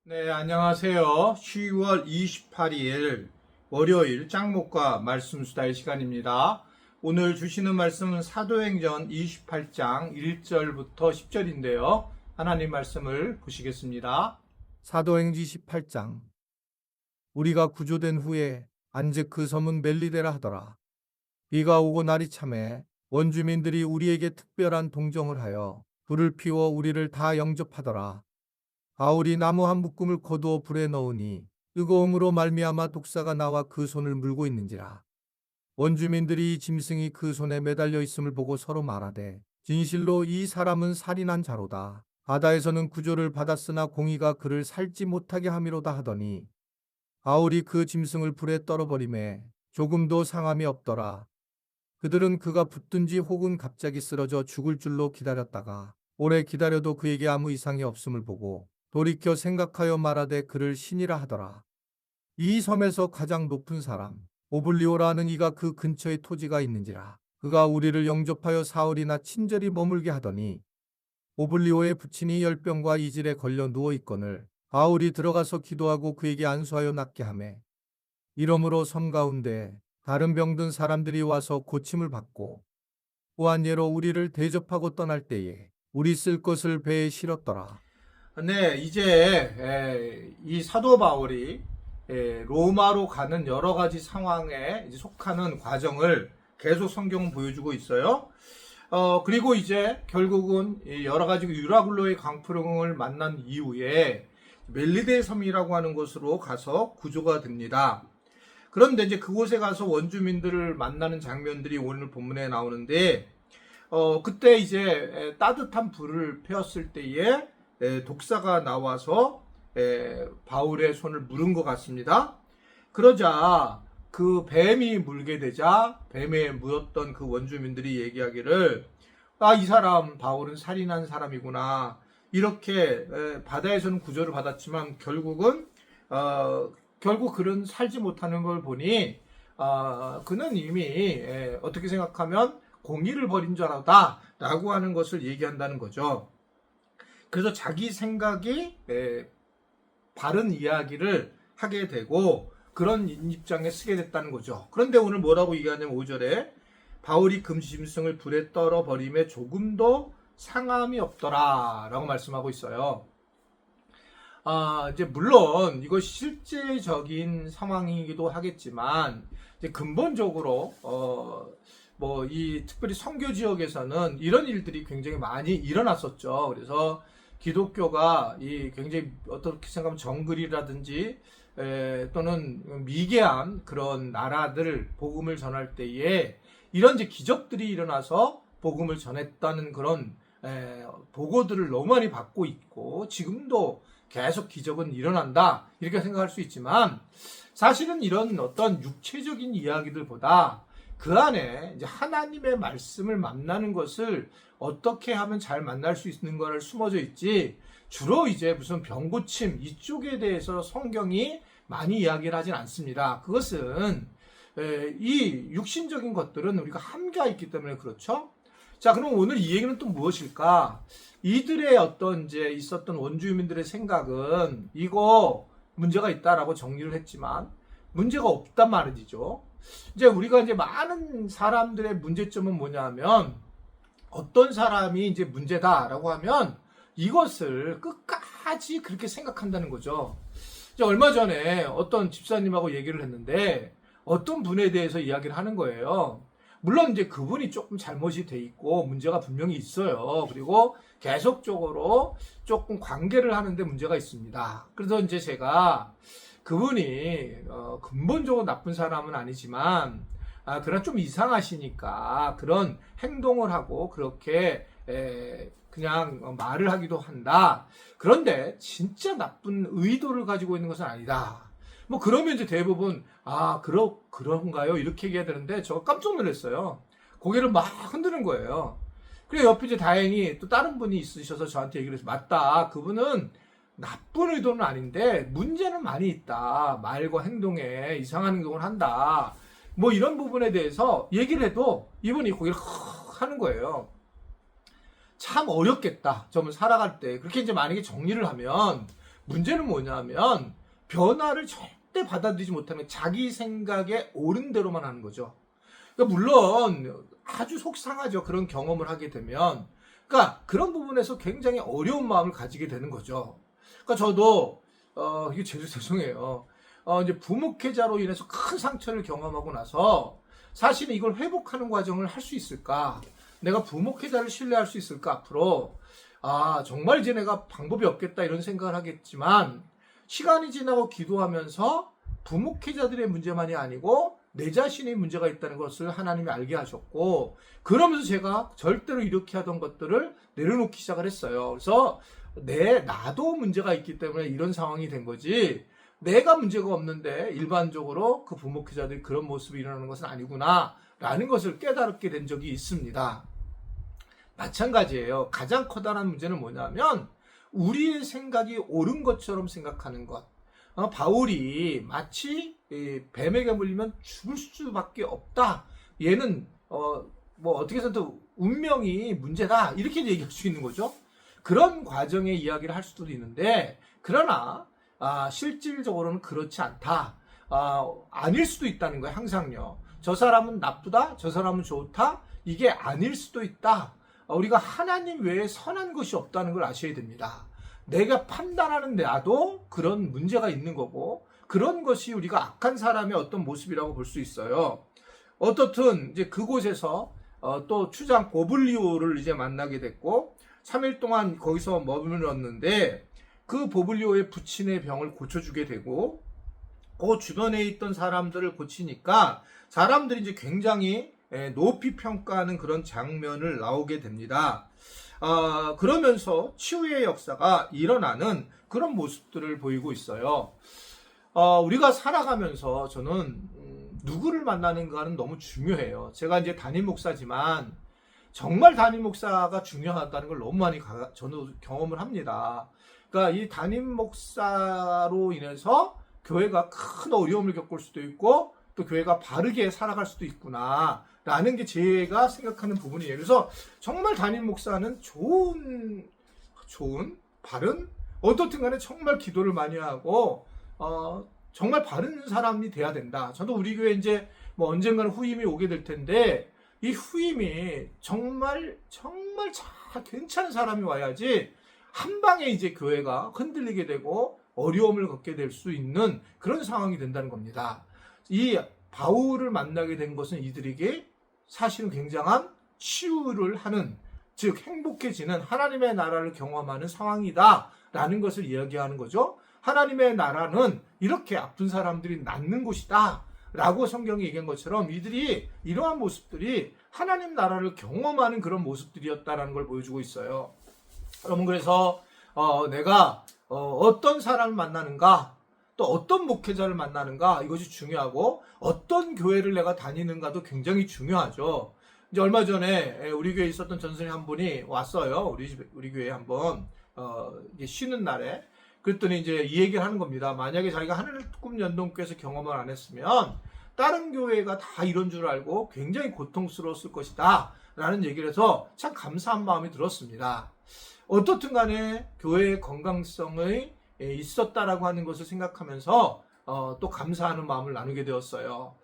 네, 안녕하세요. 10월 28일 월요일 짱목과 말씀 수다의 시간입니다. 오늘 주시는 말씀은 사도행전 28장 1절부터 10절인데요. 하나님 말씀을 보시겠습니다. 사도행전 28장. 우리가 구조된 후에 안즉 그 섬은 멜리데라 하더라. 비가 오고 날이 참해 원주민들이 우리에게 특별한 동정을 하여 불을 피워 우리를 다 영접하더라. 바울이 나무 한 묶음을 거두어 불에 넣으니 뜨거움으로 말미암아 독사가 나와 그 손을 물고 있는지라. 원주민들이 이 짐승이 그 손에 매달려 있음을 보고 서로 말하되 진실로 이 사람은 살인한 자로다. 바다에서는 구조를 받았으나 공의가 그를 살지 못하게 함이로다 하더니 바울이 그 짐승을 불에 떨어버리매 조금도 상함이 없더라. 그들은 그가 붙든지 혹은 갑자기 쓰러져 죽을 줄로 기다렸다가 오래 기다려도 그에게 아무 이상이 없음을 보고 돌이켜 생각하여 말하되 그를 신이라 하더라. 이 섬에서 가장 높은 사람 오블리오라 하는 이가 그 근처에 토지가 있는지라. 그가 우리를 영접하여 사흘이나 친절히 머물게 하더니 오블리오의 부친이 열병과 이질에 걸려 누워 있거늘 바울이 들어가서 기도하고 그에게 안수하여 낫게 하매 이러므로 섬 가운데 다른 병든 사람들이 와서 고침을 받고 또한 예로 우리를 대접하고 떠날 때에 우리 쓸 것을 배에 실었더라. 네, 이제 이 사도 바울이 로마로 가는 여러 가지 상황에 이제 속하는 과정을 계속 성경은 보여주고 있어요. 그리고 이제 결국은 여러 가지 유라굴로의 강프령을 만난 이후에 멜리데 섬이라고 하는 곳으로 가서 구조가 됩니다. 그런데 이제 그곳에 가서 원주민들을 만나는 장면들이 오늘 본문에 나오는데, 그때 이제 따뜻한 불을 펴었을 때에 독사가 나와서 바울의 손을 물은 것 같습니다. 그러자 그 뱀이 물게 되자 뱀에 물었던 그 원주민들이 얘기하기를 이 사람 바울은 살인한 사람이구나. 이렇게 바다에서는 구조를 받았지만 결국 그는 살지 못하는 걸 보니 그는 이미 어떻게 생각하면 공의를 벌인 자라다 라고 하는 것을 얘기한다는 거죠. 그래서 자기 생각이 바른 이야기를 하게 되고 그런 입장에 쓰게 됐다는 거죠. 그런데 오늘 뭐라고 얘기하냐면 5절에 바울이 금짐승을 불에 떨어버림에 조금도 상함이 없더라 라고 말씀하고 있어요. 이제 물론 이것이 실제적인 상황이기도 하겠지만 이제 근본적으로 이 특별히 선교 지역에서는 이런 일들이 굉장히 많이 일어났었죠. 그래서 기독교가 이 굉장히 어떻게 생각하면 정글이라든지 또는 미개한 그런 나라들 복음을 전할 때에 이런 이제 기적들이 일어나서 복음을 전했다는 그런 보고들을 너무 많이 받고 있고 지금도 계속 기적은 일어난다 이렇게 생각할 수 있지만 사실은 이런 어떤 육체적인 이야기들보다 그 안에 이제 하나님의 말씀을 만나는 것을 어떻게 하면 잘 만날 수 있는 거를 숨어져 있지 주로 이제 무슨 병고침 이쪽에 대해서 성경이 많이 이야기를 하진 않습니다. 그것은 이 육신적인 것들은 우리가 함께가 있기 때문에 그렇죠. 자, 그럼 오늘 이 얘기는 또 무엇일까? 이들의 어떤 이제 있었던 원주민들의 생각은 이거 문제가 있다라고 정리를 했지만 문제가 없단 말이죠. 이제 우리가 이제 많은 사람들의 문제점은 뭐냐면 어떤 사람이 이제 문제다라고 하면 이것을 끝까지 그렇게 생각한다는 거죠. 이제 얼마 전에 어떤 집사님하고 얘기를 했는데 어떤 분에 대해서 이야기를 하는 거예요. 물론 이제 그분이 조금 잘못이 돼 있고 문제가 분명히 있어요. 그리고 계속적으로 조금 관계를 하는데 문제가 있습니다. 그래서 이제 제가 그분이 근본적으로 나쁜 사람은 아니지만 그러나 좀 이상하시니까 그런 행동을 하고 그렇게 그냥 말을 하기도 한다. 그런데 진짜 나쁜 의도를 가지고 있는 것은 아니다. 뭐 그러면 이제 대부분 그런가요? 이렇게 얘기해야 되는데 저 깜짝 놀랐어요. 고개를 막 흔드는 거예요. 그래 옆에 이제 다행히 또 다른 분이 있으셔서 저한테 얘기를 해서 맞다. 그분은 나쁜 의도는 아닌데 문제는 많이 있다. 말과 행동에 이상한 행동을 한다. 뭐 이런 부분에 대해서 얘기를 해도 이분이 고개를 하는 거예요. 참 어렵겠다. 점을 살아갈 때 그렇게 이제 만약에 정리를 하면 문제는 뭐냐면 변화를 절대 받아들이지 못하면 자기 생각에 옳은 대로만 하는 거죠. 그러니까 물론 아주 속상하죠. 그런 경험을 하게 되면. 그러니까 그런 부분에서 굉장히 어려운 마음을 가지게 되는 거죠. 그러니까 저도 이게 제일 죄송해요. 이제 부목회자로 인해서 큰 상처를 경험하고 나서 사실은 이걸 회복하는 과정을 할 수 있을까? 내가 부목회자를 신뢰할 수 있을까? 앞으로 정말 이제 내가 방법이 없겠다 이런 생각을 하겠지만 시간이 지나고 기도하면서 부목회자들의 문제만이 아니고 내 자신의 문제가 있다는 것을 하나님이 알게 하셨고, 그러면서 제가 절대로 이렇게 하던 것들을 내려놓기 시작을 했어요. 그래서 나도 문제가 있기 때문에 이런 상황이 된 거지, 내가 문제가 없는데 일반적으로 그 부목회자들이 그런 모습이 일어나는 것은 아니구나 라는 것을 깨달게 된 적이 있습니다. 마찬가지예요. 가장 커다란 문제는 뭐냐면 우리의 생각이 옳은 것처럼 생각하는 것. 바울이 마치 뱀에게 물리면 죽을 수밖에 없다. 얘는 어떻게 해서든 운명이 문제다. 이렇게 얘기할 수 있는 거죠. 그런 과정의 이야기를 할 수도 있는데, 그러나 실질적으로는 그렇지 않다. 아닐 수도 있다는 거예요. 항상요. 저 사람은 나쁘다. 저 사람은 좋다. 이게 아닐 수도 있다. 우리가 하나님 외에 선한 것이 없다는 걸 아셔야 됩니다. 내가 판단하는 나도 그런 문제가 있는 거고, 그런 것이 우리가 악한 사람의 어떤 모습이라고 볼 수 있어요. 어떻든 이제 그곳에서 또 추장 보블리오를 이제 만나게 됐고 3일 동안 거기서 머물렀는데, 그 보블리오의 부친의 병을 고쳐주게 되고, 그 주변에 있던 사람들을 고치니까 사람들이 이제 굉장히 높이 평가하는 그런 장면을 나오게 됩니다. 그러면서 치유의 역사가 일어나는 그런 모습들을 보이고 있어요. 우리가 살아가면서 저는 누구를 만나는가는 너무 중요해요. 제가 이제 담임 목사지만 정말 담임 목사가 중요하다는 걸 너무 많이 저는 경험을 합니다. 그러니까 이 담임 목사로 인해서 교회가 큰 어려움을 겪을 수도 있고 또 교회가 바르게 살아갈 수도 있구나 라는 게 제가 생각하는 부분이에요. 그래서 정말 담임 목사는 좋은 바른, 어떻든 간에 정말 기도를 많이 하고 정말 바른 사람이 돼야 된다. 저도 우리 교회 이제 언젠가는 후임이 오게 될 텐데, 이 후임이 정말 괜찮은 사람이 와야지 한 방에 이제 교회가 흔들리게 되고 어려움을 겪게 될 수 있는 그런 상황이 된다는 겁니다. 이 바울을 만나게 된 것은 이들에게 사실은 굉장한 치유를 하는, 즉 행복해지는 하나님의 나라를 경험하는 상황이다라는 것을 이야기하는 거죠. 하나님의 나라는 이렇게 아픈 사람들이 낫는 곳이다 라고 성경이 얘기한 것처럼 이들이 이러한 모습들이 하나님 나라를 경험하는 그런 모습들이었다라는 걸 보여주고 있어요. 여러분, 그래서 내가 어떤 사람을 만나는가, 또 어떤 목회자를 만나는가, 이것이 중요하고 어떤 교회를 내가 다니는가도 굉장히 중요하죠. 이제 얼마 전에 우리 교회에 있었던 전선이 한 분이 왔어요. 우리 교회에 한번 쉬는 날에. 그랬더니 이제 이 얘기를 하는 겁니다. 만약에 자기가 하늘 꿈 연동교회에서 경험을 안 했으면 다른 교회가 다 이런 줄 알고 굉장히 고통스러웠을 것이다 라는 얘기를 해서 참 감사한 마음이 들었습니다. 어떻든 간에 교회의 건강성이 있었다라고 하는 것을 생각하면서 또 감사하는 마음을 나누게 되었어요.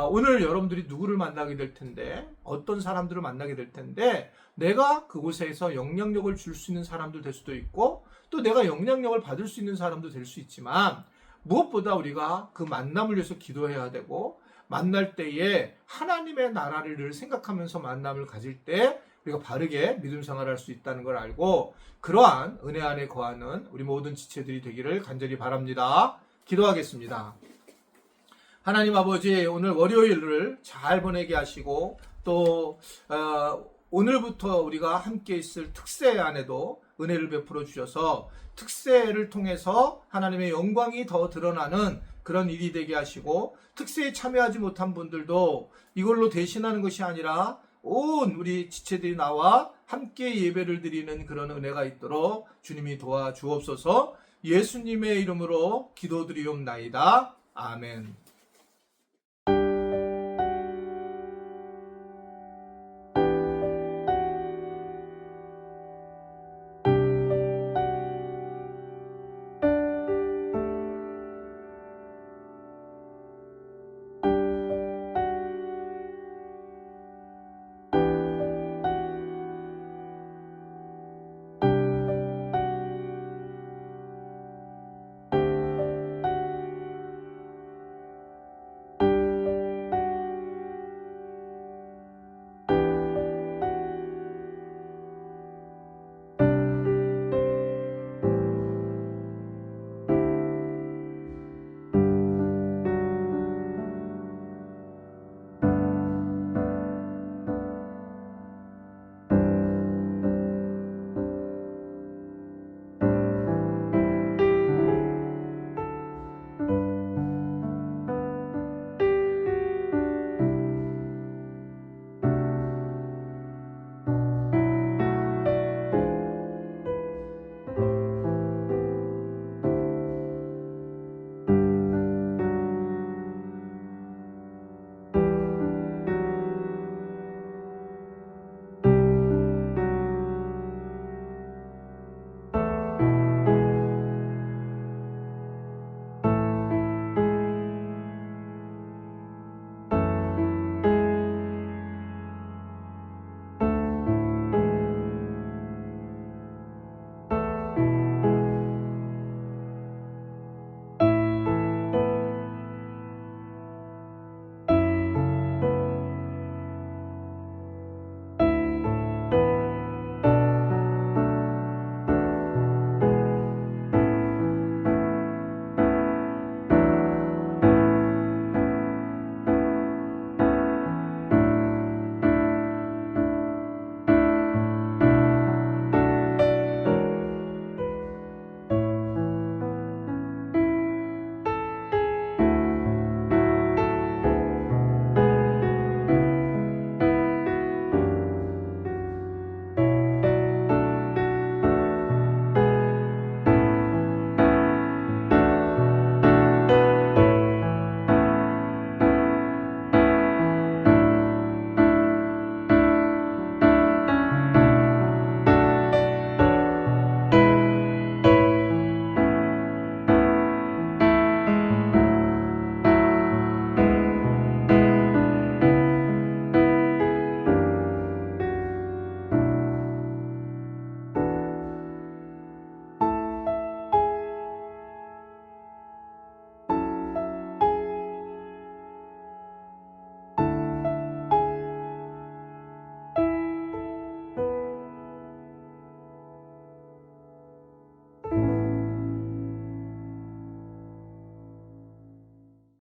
오늘 여러분들이 누구를 만나게 될 텐데, 어떤 사람들을 만나게 될 텐데, 내가 그곳에서 영향력을 줄 수 있는 사람들 될 수도 있고, 또 내가 영향력을 받을 수 있는 사람도 될 수 있지만, 무엇보다 우리가 그 만남을 위해서 기도해야 되고, 만날 때에 하나님의 나라를 늘 생각하면서 만남을 가질 때 우리가 바르게 믿음 생활할 수 있다는 걸 알고, 그러한 은혜 안에 거하는 우리 모든 지체들이 되기를 간절히 바랍니다. 기도하겠습니다. 하나님 아버지, 오늘 월요일을 잘 보내게 하시고, 또 오늘부터 우리가 함께 있을 특세 안에도 은혜를 베풀어 주셔서 특세를 통해서 하나님의 영광이 더 드러나는 그런 일이 되게 하시고, 특세에 참여하지 못한 분들도 이걸로 대신하는 것이 아니라 온 우리 지체들이 나와 함께 예배를 드리는 그런 은혜가 있도록 주님이 도와주옵소서. 예수님의 이름으로 기도드리옵나이다. 아멘.